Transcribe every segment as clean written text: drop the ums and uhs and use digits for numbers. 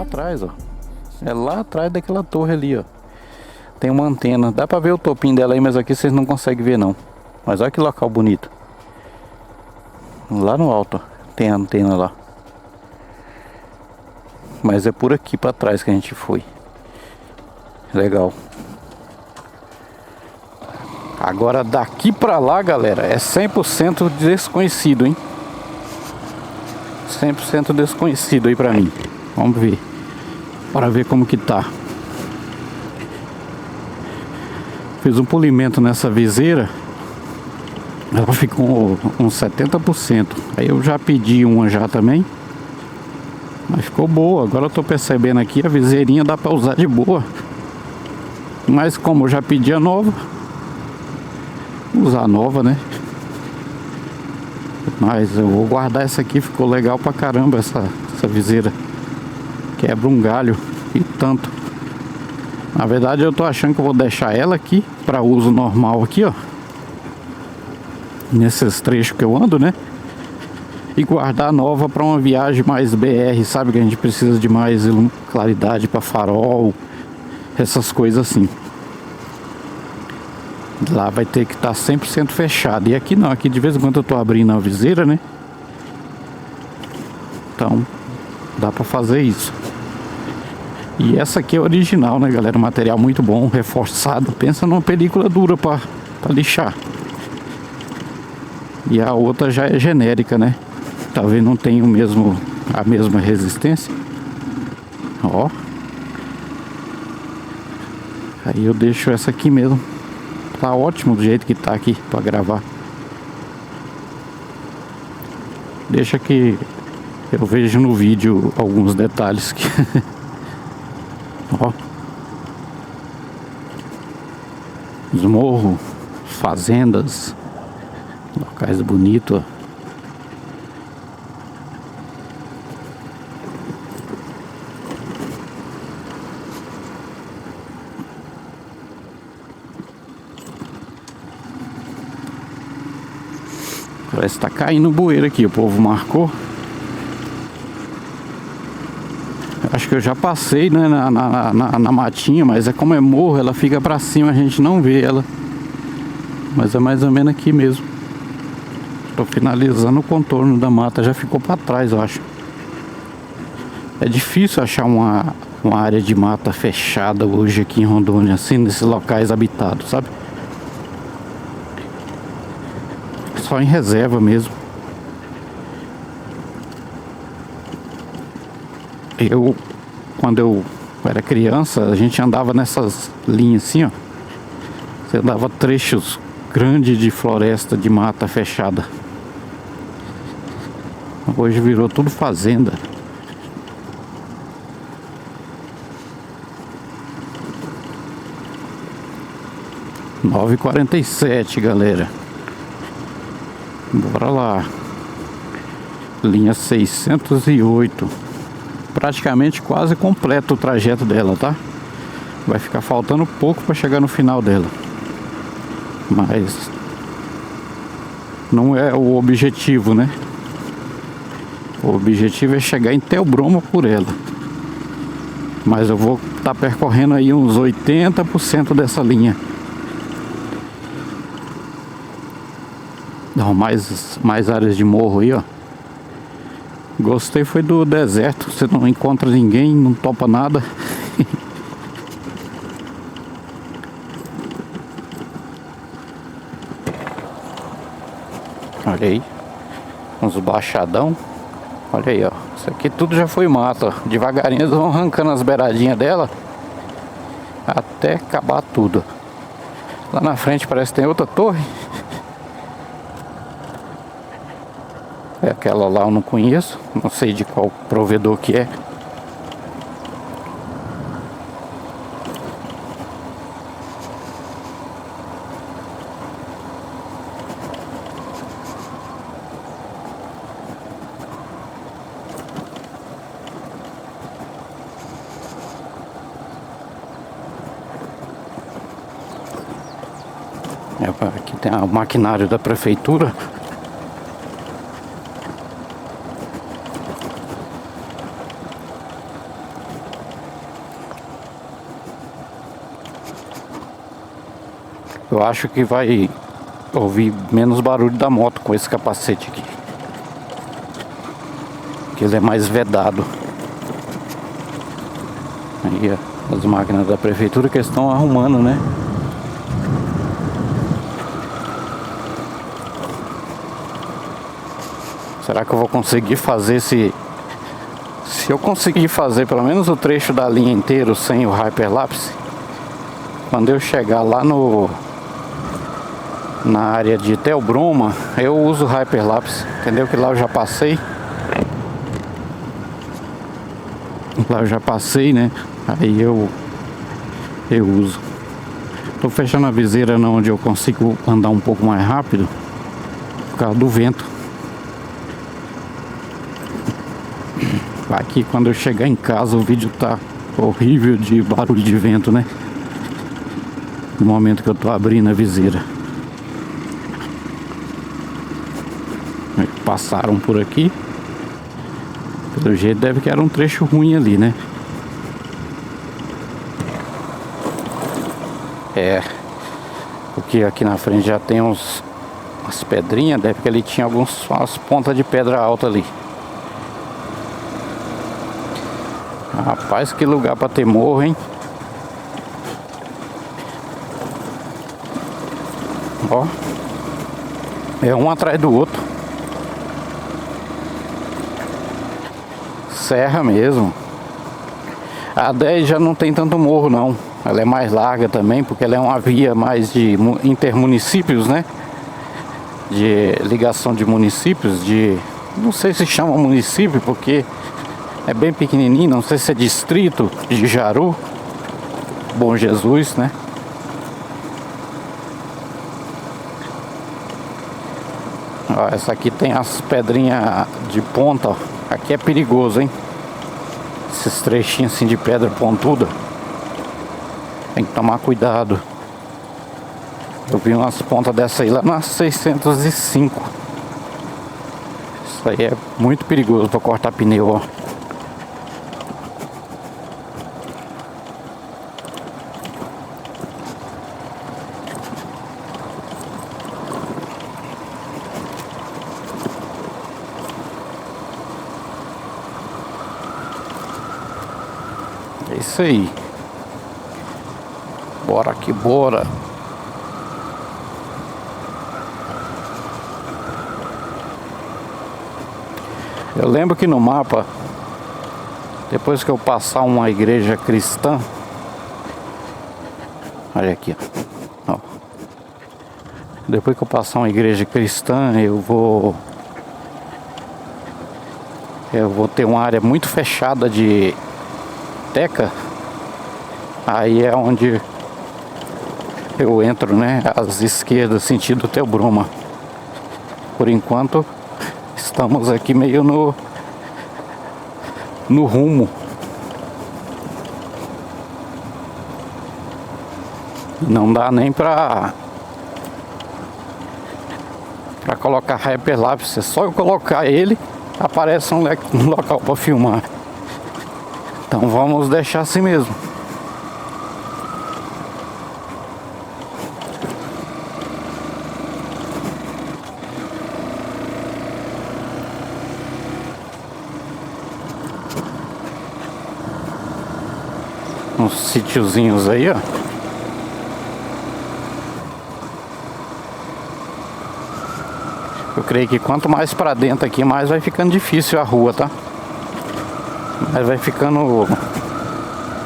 atrás, ó. É lá atrás daquela torre ali, ó. Tem uma antena. Dá pra ver o topinho dela aí, mas aqui vocês não conseguem ver não. Mas olha que local bonito. Lá no alto, ó, tem a antena lá. Mas é por aqui pra trás que a gente foi. Legal. Agora daqui pra lá, galera, é 100% desconhecido, hein? 100% desconhecido aí pra mim. Vamos ver. Para ver como que tá. Fiz um polimento nessa viseira. Ela ficou uns 70%. Aí eu já pedi uma já também. Mas ficou boa. Agora eu tô percebendo aqui, a viseirinha dá pra usar de boa. Mas como eu já pedi a nova, usar a nova, né? Mas eu vou guardar essa aqui. Ficou legal pra caramba essa viseira. Quebra um galho e tanto. Na verdade eu tô achando que eu vou deixar ela aqui para uso normal aqui, ó. Nesses trechos que eu ando, né? E guardar a nova para uma viagem mais BR, sabe? Que a gente precisa de mais claridade para farol, essas coisas assim. Lá vai ter que estar 100% fechado. E aqui não, aqui de vez em quando eu tô abrindo a viseira, né? Então dá para fazer isso. E essa aqui é original, né, galera? Material muito bom, reforçado. Pensa numa película dura para lixar. E a outra já é genérica, né? Talvez não tenha a mesma resistência. Ó. Aí eu deixo essa aqui mesmo. Tá ótimo do jeito que tá aqui para gravar. Deixa que eu vejo no vídeo alguns detalhes que... Ó. Os morros, fazendas, locais bonitos, ó. Parece que tá caindo o bueiro aqui, o povo marcou. Acho que eu já passei, né, na matinha, mas é como é morro, ela fica pra cima, a gente não vê ela. Mas é mais ou menos aqui mesmo. Tô finalizando o contorno da mata, já ficou pra trás, eu acho. É difícil achar uma área de mata fechada hoje aqui em Rondônia, assim, nesses locais habitados, sabe? Só em reserva mesmo. Quando eu era criança, a gente andava nessas linhas assim, ó. Você andava trechos grandes de floresta, de mata fechada. Hoje virou tudo fazenda. — 9h47, galera. Bora lá. Linha 608. Praticamente quase completo o trajeto dela, tá? Vai ficar faltando pouco para chegar no final dela. Mas não é o objetivo, né? O objetivo é chegar em Theobroma por ela. Mas eu vou estar percorrendo aí uns 80% dessa linha. Não, mais áreas de morro aí, ó. Gostei foi do deserto. Você não encontra ninguém, não topa nada. Olha aí. Uns baixadão. Olha aí, ó. Isso aqui tudo já foi mato, ó. Devagarinho eles vão arrancando as beiradinhas dela até acabar tudo. Lá na frente parece que tem outra torre. É aquela lá eu não conheço. Não sei de qual provedor que é. Aqui tem o maquinário da prefeitura. Eu acho que vai ouvir menos barulho da moto com esse capacete aqui, que ele é mais vedado. Aí as máquinas da prefeitura que estão arrumando, né? Será que eu vou conseguir fazer esse... Se eu conseguir fazer pelo menos o trecho da linha inteiro sem o Hyperlapse, quando eu chegar lá na área de Theobroma, eu uso o Hyperlapse, entendeu? Que lá eu já passei. Lá eu já passei, né? Aí eu uso. Tô fechando a viseira onde eu consigo andar um pouco mais rápido por causa do vento. Aqui quando eu chegar em casa o vídeo tá horrível de barulho de vento, né? No momento que eu tô abrindo a viseira. Passaram por aqui. Pelo jeito deve que era um trecho ruim ali, né? É, porque aqui na frente já tem umas pedrinhas. Deve que ali tinha umas pontas de pedra alta ali. Rapaz, que lugar pra ter morro, hein? Ó, é um atrás do outro. Serra mesmo. A 10 já não tem tanto morro não. Ela é mais larga também, porque ela é uma via mais de intermunicípios, né? De ligação de municípios, não sei se chama município, porque é bem pequenininho, não sei se é distrito de Jaru, Bom Jesus, né? Ó, essa aqui tem as pedrinhas de ponta, ó. Aqui é perigoso, hein? Esses trechinhos assim de pedra pontuda. Tem que tomar cuidado. Eu vi umas pontas dessa aí lá na 605. Isso aí é muito perigoso para cortar pneu, ó. É isso aí. Bora que bora. Eu lembro que no mapa, depois que eu passar uma igreja cristã, olha aqui, ó. Depois que eu passar uma igreja cristã, eu vou ter uma área muito fechada de teca. Aí é onde eu entro, né, às esquerdas, sentido Theobroma. Por enquanto estamos aqui meio no rumo. Não dá nem pra colocar Hyperlapse. É só eu colocar ele, aparece um local para filmar. Então vamos deixar assim mesmo. Uns sítiozinhos aí, ó. Eu creio que quanto mais pra dentro aqui, mais vai ficando difícil a rua, tá? Mas vai ficando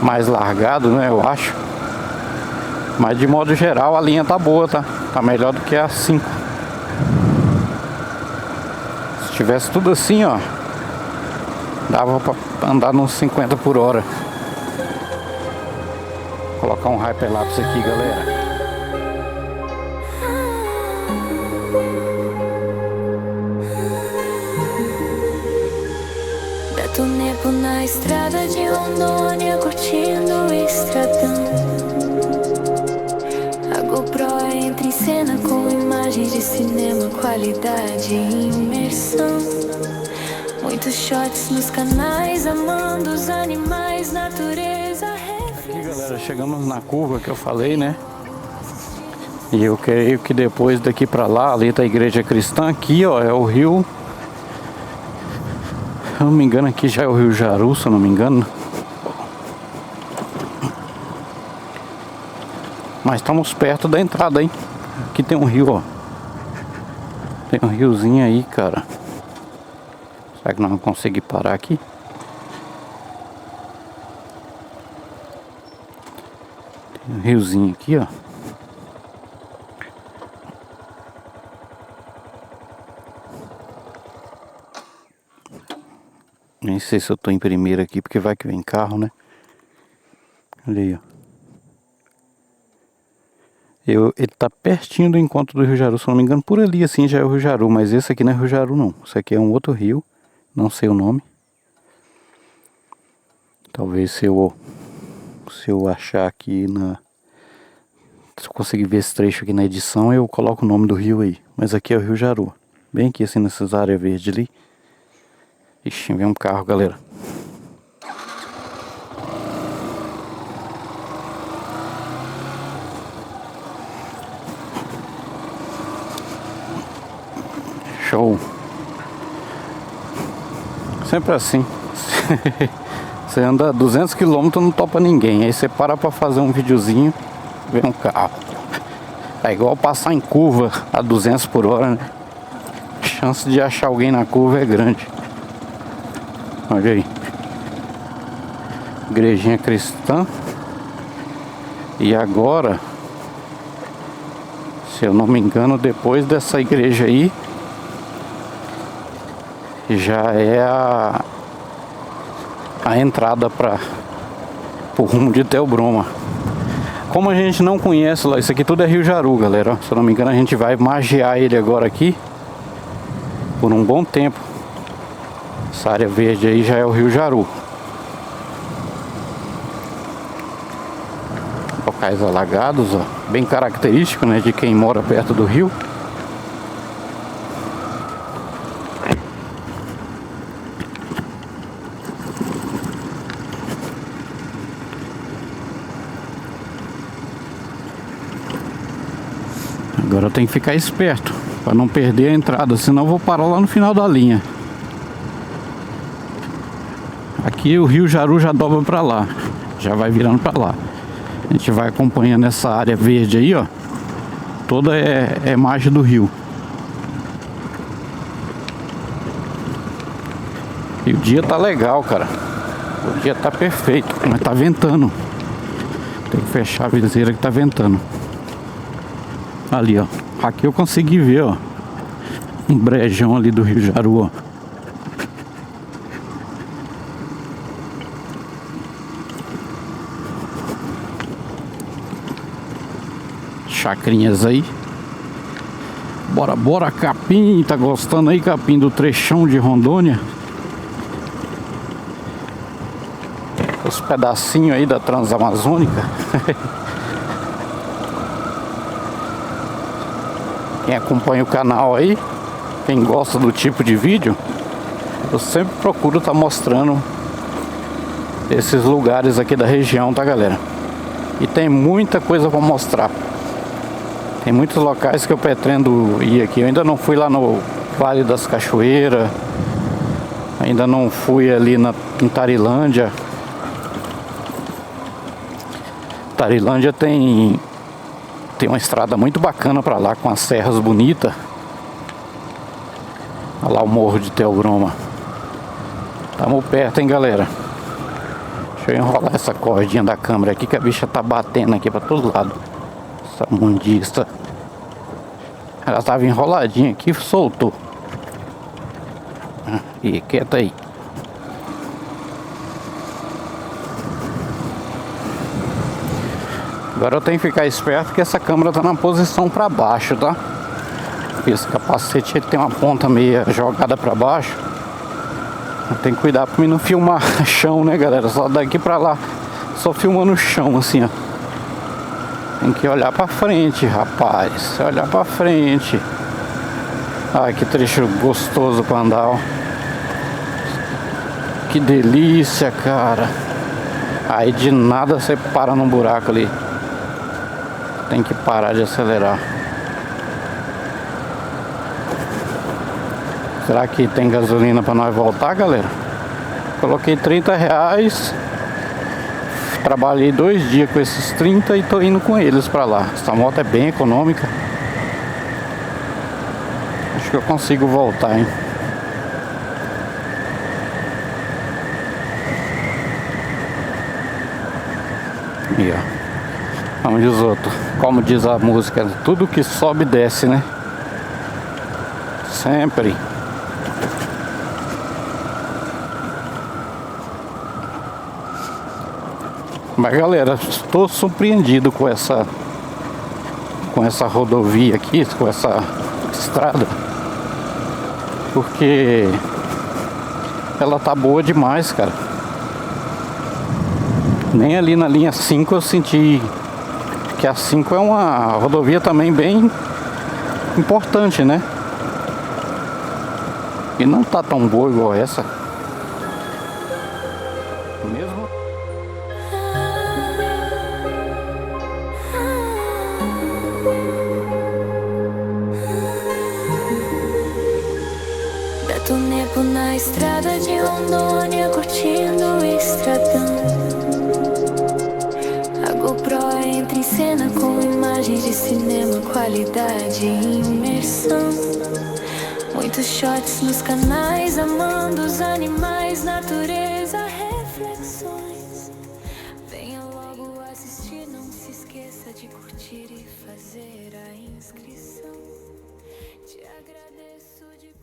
mais largado, né, eu acho. Mas de modo geral a linha tá boa, tá? Tá melhor do que a 5. Se tivesse tudo assim, ó, dava pra andar nos 50 por hora. Vou colocar um Hyperlapse aqui, galera. Gato Nepo na estrada de Rondônia, curtindo o estradão. A GoPro entra em cena com imagens de cinema, qualidade e imersão. Muitos shots nos canais, amando os animais, natureza. Aqui, galera, chegamos na curva que eu falei, né? E eu creio que depois daqui pra lá, ali tá a igreja cristã, aqui ó, é o rio. Se eu não me engano, aqui já é o Rio Jaru, se eu não me engano. Mas estamos perto da entrada, hein? Aqui tem um rio, ó. Tem um riozinho aí, cara. Será que nós vamos conseguir parar aqui? Tem um riozinho aqui, ó. Nem sei se eu tô em primeira aqui, porque vai que vem carro, né? Olha aí, ó. Ele tá pertinho do encontro do Rio Jaru, se eu não me engano, por ali assim já é o Rio Jaru, mas esse aqui não é Rio Jaru não. Esse aqui é um outro rio, não sei o nome. Talvez se eu achar aqui se eu conseguir ver esse trecho aqui na edição, eu coloco o nome do rio aí. Mas aqui é o Rio Jaru, bem aqui assim nessas áreas verdes ali. Ixi, vem um carro, galera. Show. Sempre assim. Você anda 200 km, não topa ninguém. Aí você para pra fazer um videozinho, vem um carro. É igual passar em curva a 200 por hora, né? A chance de achar alguém na curva é grande. Olha aí. Igrejinha cristã. E agora, se eu não me engano, depois dessa igreja aí, já é a entrada para o rumo de Theobroma. Como a gente não conhece lá, isso aqui tudo é Rio Jaru, galera. Se eu não me engano, a gente vai magiar ele agora aqui por um bom tempo. Essa área verde aí já é o Rio Jaru. Locais alagados, ó, bem característico, né, de quem mora perto do rio. Agora eu tenho que ficar esperto para não perder a entrada, senão eu vou parar lá no final da linha. Aqui o Rio Jaru já dobra para lá, já vai virando para lá. A gente vai acompanhando essa área verde aí, ó. Toda é margem do rio. E o dia tá legal, cara. O dia tá perfeito, mas tá ventando. Tem que fechar a viseira que tá ventando. Ali, ó. Aqui eu consegui ver, ó, um brejão ali do Rio Jaru, ó. Chacrinhas aí. Bora, Capim. Tá gostando aí, Capim, do trechão de Rondônia? Os pedacinhos aí da Transamazônica. Quem acompanha o canal aí, quem gosta do tipo de vídeo, eu sempre procuro estar mostrando esses lugares aqui da região, tá, galera? E tem muita coisa para mostrar. Tem muitos locais que eu pretendo ir aqui. Eu ainda não fui lá no Vale das Cachoeiras, ainda não fui ali em Tarilândia. Tarilândia tem uma estrada muito bacana pra lá, com as serras bonitas. Olha lá o morro de Theobroma. Tamo perto, hein, galera. Deixa eu enrolar essa cordinha da câmera aqui, que a bicha tá batendo aqui pra todo lado. Essa mundista. Ela tava enroladinha aqui, soltou. E quieta aí. Agora eu tenho que ficar esperto que essa câmera tá na posição para baixo, tá? Esse capacete ele tem uma ponta meia jogada para baixo. Eu tenho que cuidar para mim não filmar chão, né, galera? Só daqui para lá, só filmando o chão assim, ó. Tem que olhar para frente, rapaz. Olhar para frente. Ai, que trecho gostoso para andar, ó. Que delícia, cara. Aí de nada você para num buraco ali. Tem que parar de acelerar. Será que tem gasolina para nós voltar, galera? Coloquei R$30. Trabalhei 2 dias com esses 30 e tô indo com eles pra lá. Essa moto é bem econômica. Acho que eu consigo voltar, hein? E ó, como diz outro, como diz a música, tudo que sobe desce, né? Sempre. Mas galera, estou surpreendido com essa rodovia aqui, com essa estrada, porque ela tá boa demais, cara. Nem ali na linha 5 eu senti que a 5 é uma rodovia também bem importante, né? E não tá tão boa igual essa. Mesmo. Tempo na estrada de Rondônia, curtindo o estradão. A GoPro entra em cena com imagens de cinema, qualidade e imersão. Muitos shots nos canais, amando os animais, natureza, reflexões. Venha logo assistir, não se esqueça de curtir e fazer a inscrição. Te agradeço de